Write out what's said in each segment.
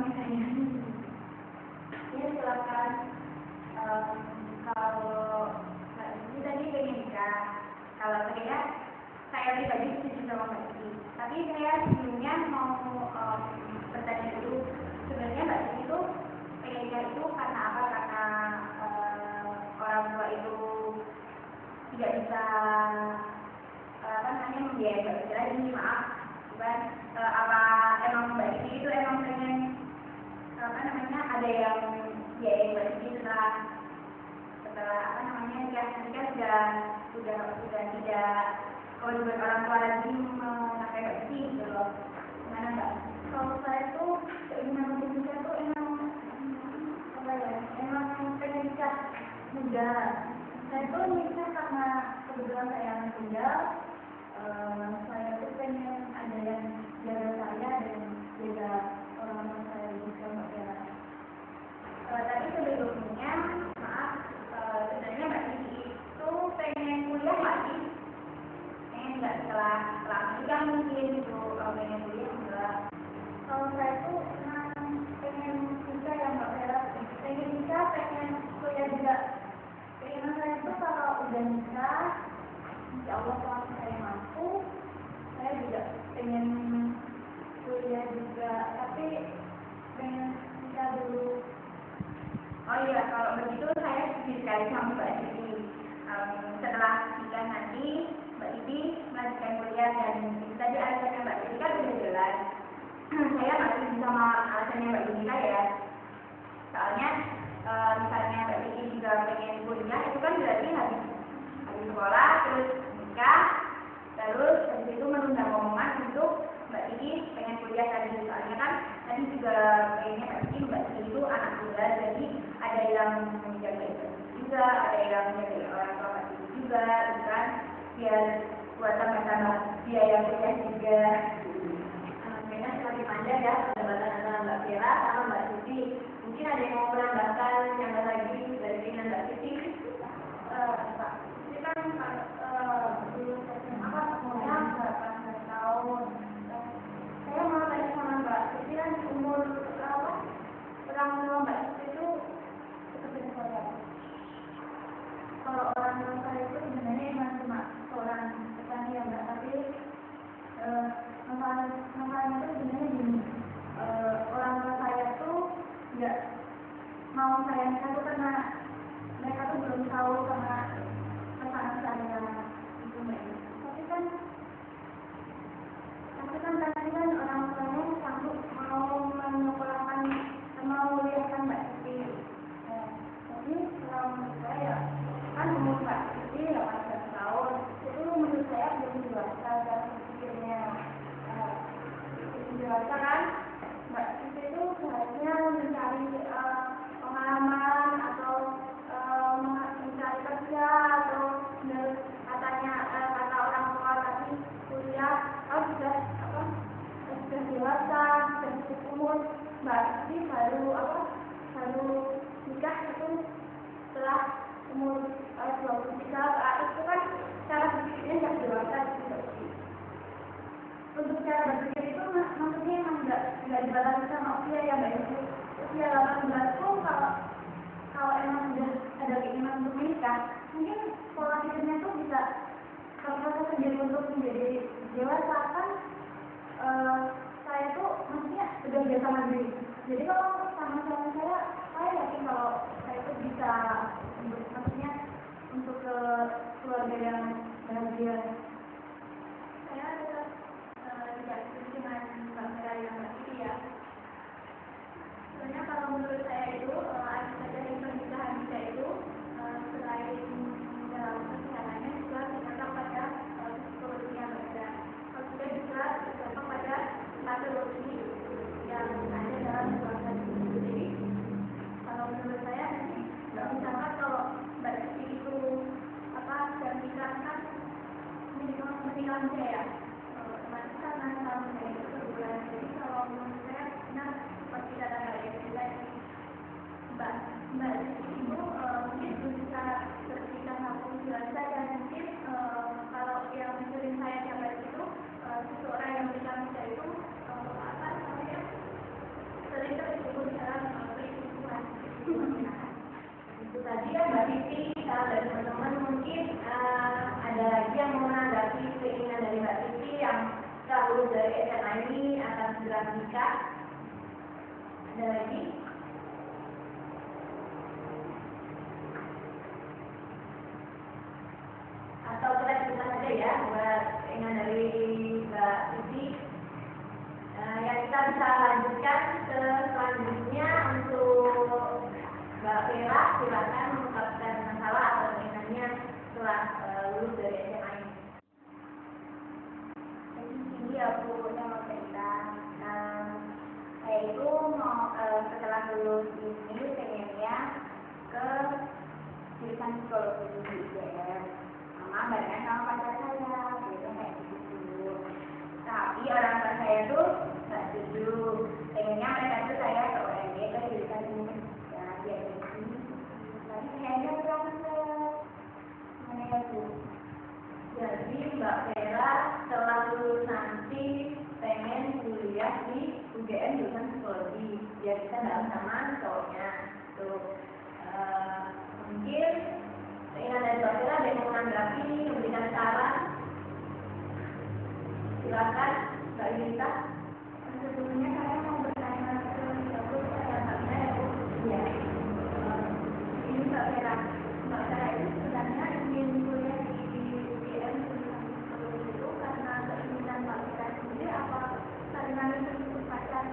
misalnya, ya silakan. Kalau ini tadi pengen nikah, kalau saya pribadi setuju sama Mbak Cici. Tapi saya sebelumnya mau bertanya dulu, sebenarnya Mbak Cici itu pengen nikah itu karena apa? Karena orang tua itu tidak bisa membiayai Mbak Cici lagi, maaf, bukan apa emang Mbak Cici itu emang pengen ada yang biayain Mbak Cici setelah sudah tidak kewajiban orang tua lagi menafkahi Mbak Cici gitu loh. Gimana Mbak? Kalau saya tuh keinginan untuk nikah tuh emang pengen nikah muda. Saya tuh nikah karena kebetulan saya anak tunggal. Saya tuh pengen ada yang jaga saya dan jaga orang tua saya juga Mbak Vera. Tadi sebelumnya maaf, sebenarnya Mbak Cici itu pengen kuliah lagi, pengen nggak setelah menikah mungkin itu pengen kuliah enggak. Kalau saya tuh pengen nikah ya Mbak Vera, pengen nikah, pengen kuliah juga. Keinginan saya itu kalau udah nikah, insya Allah kalau saya mampu, saya juga pengen kuliah juga, tapi pengen nikah dulu. Oh iya, kalau begitu saya setuju sekali sama Mbak Cici. Setelah nikah nanti Mbak Cici melanjutkan kuliah dan itu tadi alasannya Mbak Cici kan udah jelas. Saya masih sama alasannya Mbak Cici ya. Soalnya misalnya Mbak Cici juga pengen kuliah, itu kan berarti habis sekolah terus nikah, terus habis itu menunda momongan untuk Mbak Cici pengen kuliah tadi. Soalnya kan tadi juga pengennya Mbak Cici itu anak muda, jadi ada yang menjaga itu juga, ada yang menjaga orang tua Mbak Cici juga, bukan biar buat tambah-tambah biaya kuliah juga. Kayaknya semakin panjang ya perdebatan antara Mbak Vera sama Mbak Cici. Mungkin ada yang mau menambahkan yang lagi dari keinginan Mbak Cici. Pak, ini kan dulu umurnya 18 tahun. Saya mau tanya sama Mbak Cici kan umur orang tua Mbak Cici itu seperti saya. Kalau orang tua saya itu sebenarnya emang cuma seorang petani ya Mbak, tapi masalahnya itu sebenarnya gini, orang tua saya tuh nggak mau saya nikah tuh karena mereka tuh belum tahu sama pasangan saya itu Mbak. Tapi kan tadi kan orang tuanya sanggup mau menyekolahkan, mau kuliahkan Mbak Cici. Jadi kalau menurut saya kan umur Mbak Cici 18 tahun, itu menurut saya belum dewasa dalam berpikirnya. Belum dewasa kan, Mbak Cici itu seharusnya mencari pengalaman atau mencari kerja atau katanya kata orang tua tadi kuliah, kalau sudah dewasa, sudah cukup umur, Mbak Cici baru nikah itu setelah umur 23 ke atas, itu kan cara berpikirnya nggak dewasa gitu. Untuk cara berpikir itu maksudnya emang nggak dibatasi sama usia ya Mbak Cici. Usia 18 tuh kalau emang sudah ada keinginan untuk menikah, mungkin pola pikirnya tuh bisa terproses sendiri untuk menjadi dewasa kan. Saya tuh maksudnya udah biasa mandiri. Jadi kalau sama suami saya yakin kalau saya itu bisa untuk ke keluarga yang bahagia. Saya tetap tidak setuju dengan Mbak yang Mbak Cici ya. Sebenarnya kalau menurut saya itu ada dari pernikahan kita itu selain dalam kesehatannya juga terdapat pada psikologi yang berbeda. Kalau juga terdapat pada patologi yang ada dalam keluarga itu. Jadi kalau menurut saya nanti misalkan kalau Mbak Cici itu sudah nikah kan, mungkin lulus dari SMA ini akan segera menikah? Ada lagi? Atau kita cerita saja ya buat keinginan dari Mbak Siti. Yang kita bisa lanjutkan ke selanjutnya untuk Mbak Vera, silakan mengungkapkan masalah atau keinginannya setelah lulus dari SMA ini. Jadi aku mau cerita, saya itu mau setelah lulus ini pengennya ke jurusan psikologi di IGM, sama barengan sama pacar saya, gitu kayak gitu. Tapi orang tua saya tuh nggak setuju, pengennya mereka tuh saya ke UND ke jurusan ini, ya biar begini. Tapi kayaknya kurang mana ya Bu? Jadi Mbak Vera setelah lulus nanti pengen kuliah di UGM jurusan psikologi, biar kita dalam sama cowoknya. Tuh mungkin keinginan dari Mbak Vera ada yang menanggapi, memberikan saran. Silakan Mbak Yunita. Sebelumnya saya mau bertanya ke saya Bu. Iya. Ini Mbak Vera itu sebenarnya ingin kuliah di UGM jurusan psikologi itu karena keinginan Mbak Vera sendiri apa karena tersebut pacar?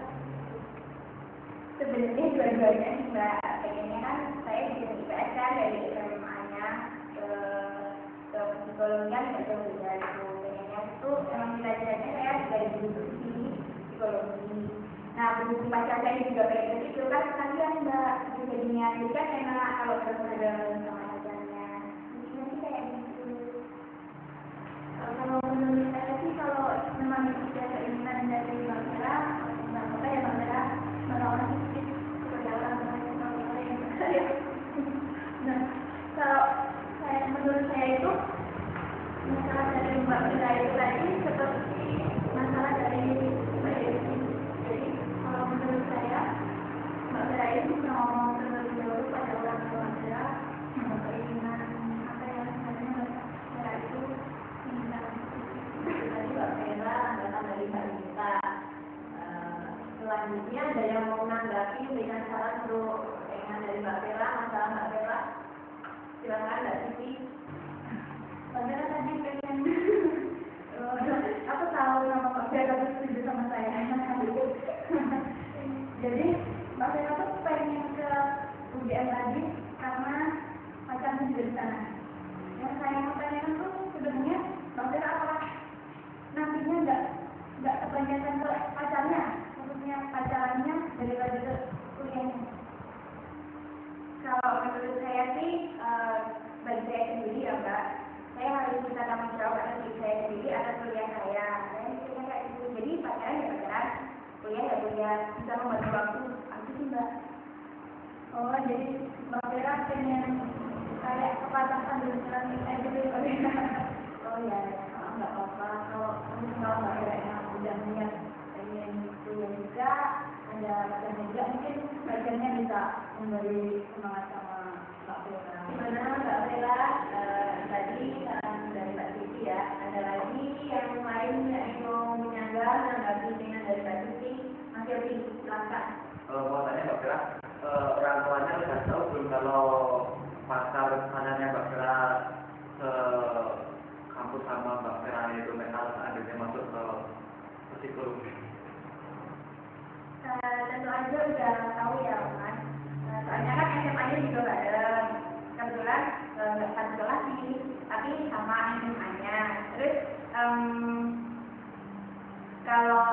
Sebenarnya dua-duanya sih Mbak. Pengennya kan saya di IPS kan dari SMA-nya ke psikologi kan nggak jauh beda itu. Pengennya itu emang cita-citanya saya dari dulu di psikologi. Nah berhubung pacar saya juga pengen itu kan kasihan Mbak jadinya. Jadi kan enak kalau bareng-bareng sama pacarnya. Mungkin sih kayak gitu. Kalau menurut saya sih kalau memang itu keinginan dari Mbak Vera, Mbak Vera menolak sedikit kepada orang yang saya. Nah, kalau menurut saya itu masalah dari Mbak Vera itu tadi seperti masalah dari Mbak Desi. Jadi kalau menurut saya Mbak Vera itu ngomong terlebih dahulu pada orang tua Vera keinginan apa yang sebenarnya Mbak Vera itu inginkan. Tadi Mbak Vera datang dari Mbak Yunita. Selanjutnya ada yang mau menanggapi dengan saran untuk keinginan dari Mbak Vera, masalah Mbak Vera? Silakan Mbak Siti. Mbak Vera tadi pengen aku tahu nama Mbak Vera setuju sama saya. Jadi Mbak Vera tuh pengen ke UGM lagi karena pacarnya juga di sana. Yang saya mau tanyakan tuh sebenarnya Mbak Vera apakah nantinya nggak kebanyakan ke pacarnya, maksudnya pacarannya daripada ke kuliahnya? Kalau menurut saya sih, bagi saya sendiri ya Mbak, saya harus bisa tanggung jawab atas diri saya sendiri atas kuliah saya. Saya mikirnya kayak gitu. Jadi pacaran ya pacaran, kuliah ya kuliah, bisa membantu waktu. Aku sih Mbak. Oh, jadi Mbak Vera pengen kayak kepatasan dulu gitu ya? Oh ya, nggak apa-apa. Kalau Mbak Vera yang udah niat pengen kuliah juga, ada pacarnya juga, mungkin pacarnya bisa memberi semangat sama Mbak Vera. Gimana Mbak Vera? Tadi saran dari Mbak Siti ya. Ada lagi yang lain yang mau menyanggah menanggapi dengan dari Mbak Siti? Mas Yopi, silakan. Mau tanya Mbak Vera, orang tuanya udah tahu belum kalau pacarnya Mbak Vera ke kampus sama Mbak Vera itu mental seandainya masuk ke psikologi? Tentu aja udah tahu ya Mas. Soalnya kan SMA-nya juga bareng. Kebetulan nggak satu kelas sih, tapi sama SMA-nya. Terus kalau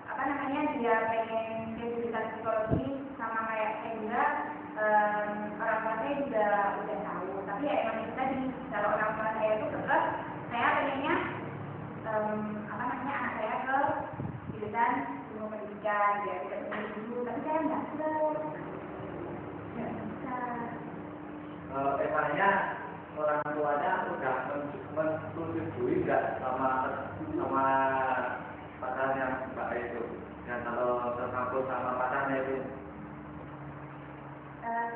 apa namanya dia pengen ke jurusan psikologi sama kayak saya juga, orang tua saya juga udah tahu. Tapi ya emang itu tadi, kalau orang tua saya itu tetap saya pengennya apa namanya anak saya ke jurusan ilmu pendidikan, ya tidak punya guru, tapi saya nggak bisa. Emangnya orang tuanya udah menyetujui nggak sama pacarnya Mbak itu? Dan kalau terkampus sama pacarnya itu?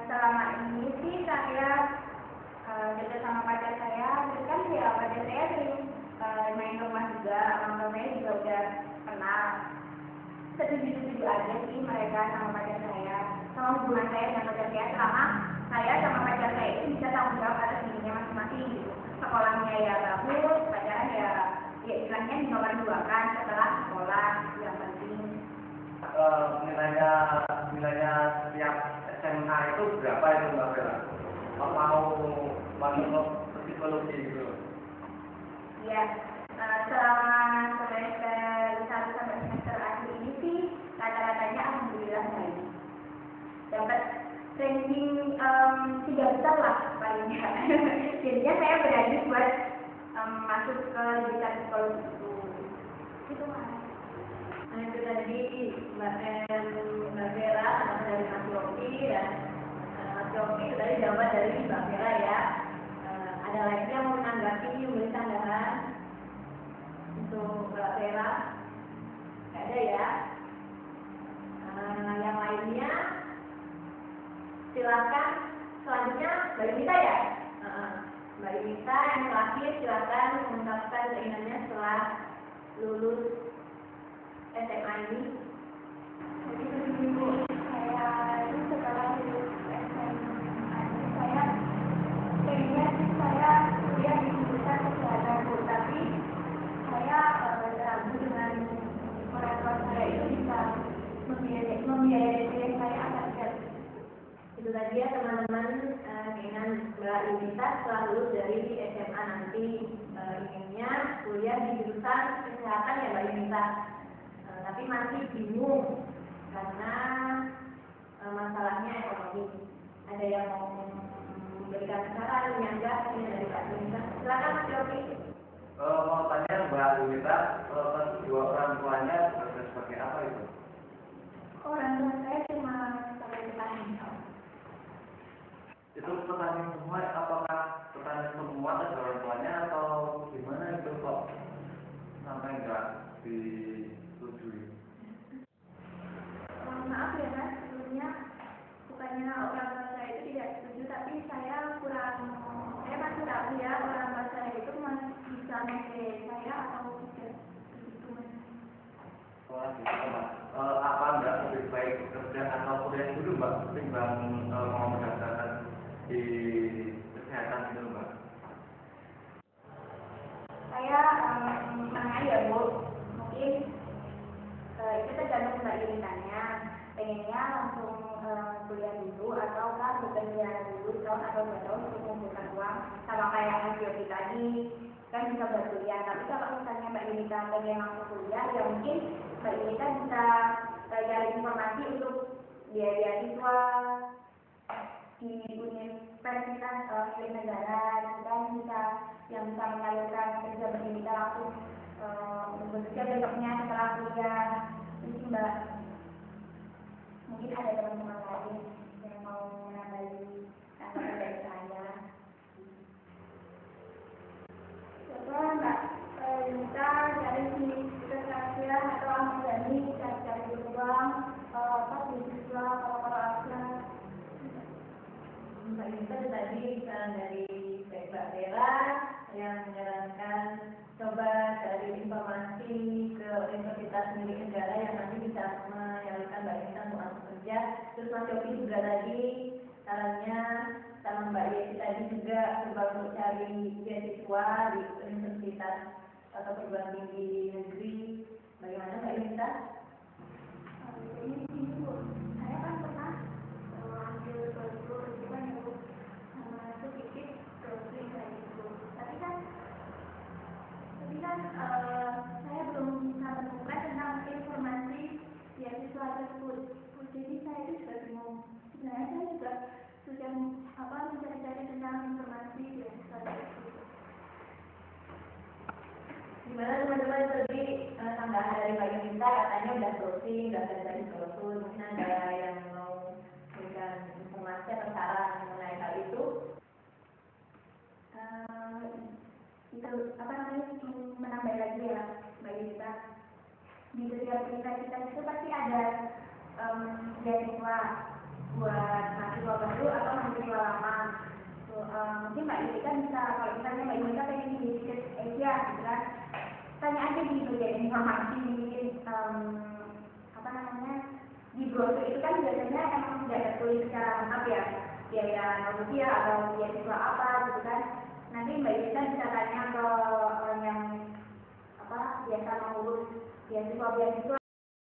Selama ini sih saya dekat sama pacar saya, kan ya pacar saya sering main rumah juga, orang saya juga udah kenal. Setuju-setuju aja sih mereka sama pacar saya, sama hubungan saya dengan pacar saya, selama saya sama pacar saya itu bisa tanggung jawab atas dirinya masing-masing gitu. Sekolahnya ya bagus, pacaran ya istilahnya dinomor-duakan setelah sekolah, yang penting. Nilainya setiap SMA itu berapa itu Mbak Bella? Mau masuk ke psikologi gitu? Iya, selama semester 1 sampai semester akhir ini sih rata-ratanya alhamdulillah baik. Dapat ranking 3 besar lah paling nggak. Jadinya saya berani buat masuk ke jurusan psikologi itu. Itu Mas. Nah itu tadi Mbak Vera, anak dari Mas Yofi dan Mas Yofi itu tadi jawaban dari Mbak Vera ya. Ada lagi yang mau menanggapi, memberi tanggapan untuk Mbak Vera? Nggak ada ya. Yang lainnya silakan. Selanjutnya Mbak Yunita ya. Mbak Yunita yang terakhir silakan mengungkapkan keinginannya setelah lulus SMA ini. Jadi begini, saya itu setelah lulus SMA ini saya pengennya sih saya kuliah di jurusan kesehatan Bu, tapi saya ragu dengan orang tua saya itu bisa membiayai diri saya agar Itu tadi ya teman-teman, keinginan Mbak Yunita setelah lulus dari SMA nanti, inginnya kuliah di jurusan kesehatan ya Mbak Yunita. Tapi masih bingung karena masalahnya ekonomi. Ada yang mau memberikan saran, menyanggah ini dari Pak Yunita? Silakan Mas Yofi. Mau tanya Mbak Yunita, kedua orang tuanya bekerja sebagai apa itu? orang tua saya cuma sebagai petani. Itu petani semua, apakah petani semua ada orang tuanya atau gimana itu kok sampai nggak disetujui? Maaf ya Mas, sebelumnya bukannya orang tua saya itu tidak setuju, tapi saya masih ragu ya orang tua saya itu masih bisa membiayai saya atau tidak begitu Mas. Wah, gitu Mbak. Apa nggak lebih baik kerja atau kuliah dulu Mbak, ketimbang mau mendaftarkan di kesehatan itu Mbak? Saya mana ya Bu, mungkin itu tergantung Mbak Yunitanya, pengennya langsung kuliah dulu ataukah bekerja dulu tahun atau 2 tahun untuk mengumpulkan uang, sama kayak Mas Yofi tadi kan bisa buat kuliah. Tapi kalau misalnya Mbak Yunita pengen langsung kuliah, ya mungkin Mbak Yunita bisa cari informasi untuk beasiswa di universitas milik negara, dan bisa yang bisa menyalurkan kerja Mbak Yunita langsung bekerja besoknya setelah kuliah. Ini Mbak, mungkin ada teman-teman lain yang mau menambahi tanggapan dari saya. Coba Mbak Yunita dari sini kesaksian atau Ahmad cari uang beasiswa kalau ada. Mbak Yunita tadi saran dari Mbak Vera yang menyarankan coba cari informasi ke universitas milik negara yang nanti bisa menyalurkan Mbak Yunita untuk masuk kerja. Terus Mas Yofi juga tadi sarannya sama Mbak Yesi tadi juga coba untuk cari beasiswa di universitas atau perguruan tinggi negeri. Bagaimana Mbak Yunita? Ini Bu, saya kan pernah ambil kultur itu kan Bu, sama sedikit browsing kayak gitu. Tapi kan saya belum bisa menemukan tentang informasi beasiswa tersebut. Jadi saya itu juga bingung. Sebenarnya saya juga sudah mencari-cari tentang informasi beasiswa tersebut. Gimana teman-teman tadi tambahan dari Mbak Yunita katanya udah browsing, udah cari brosur, mungkin ada yang mau memberikan informasi atau saran mengenai hal itu? Itu menambah lagi ya Mbak Yunita. Di setiap universitas itu pasti ada beasiswa buat mahasiswa baru atau mahasiswa lama. mungkin Mbak Yulika bisa, kalau misalnya Mbak Yulika pengen di Sedikit Asia gitu kan, tanya aja di bagian informasi mungkin apa namanya, di brosur itu kan biasanya emang sudah tertulis secara lengkap ya, biaya rupiah atau beasiswa apa gitu kan. Nanti Mbak Yulika bisa tanya ke orang yang apa biasa mengurus beasiswa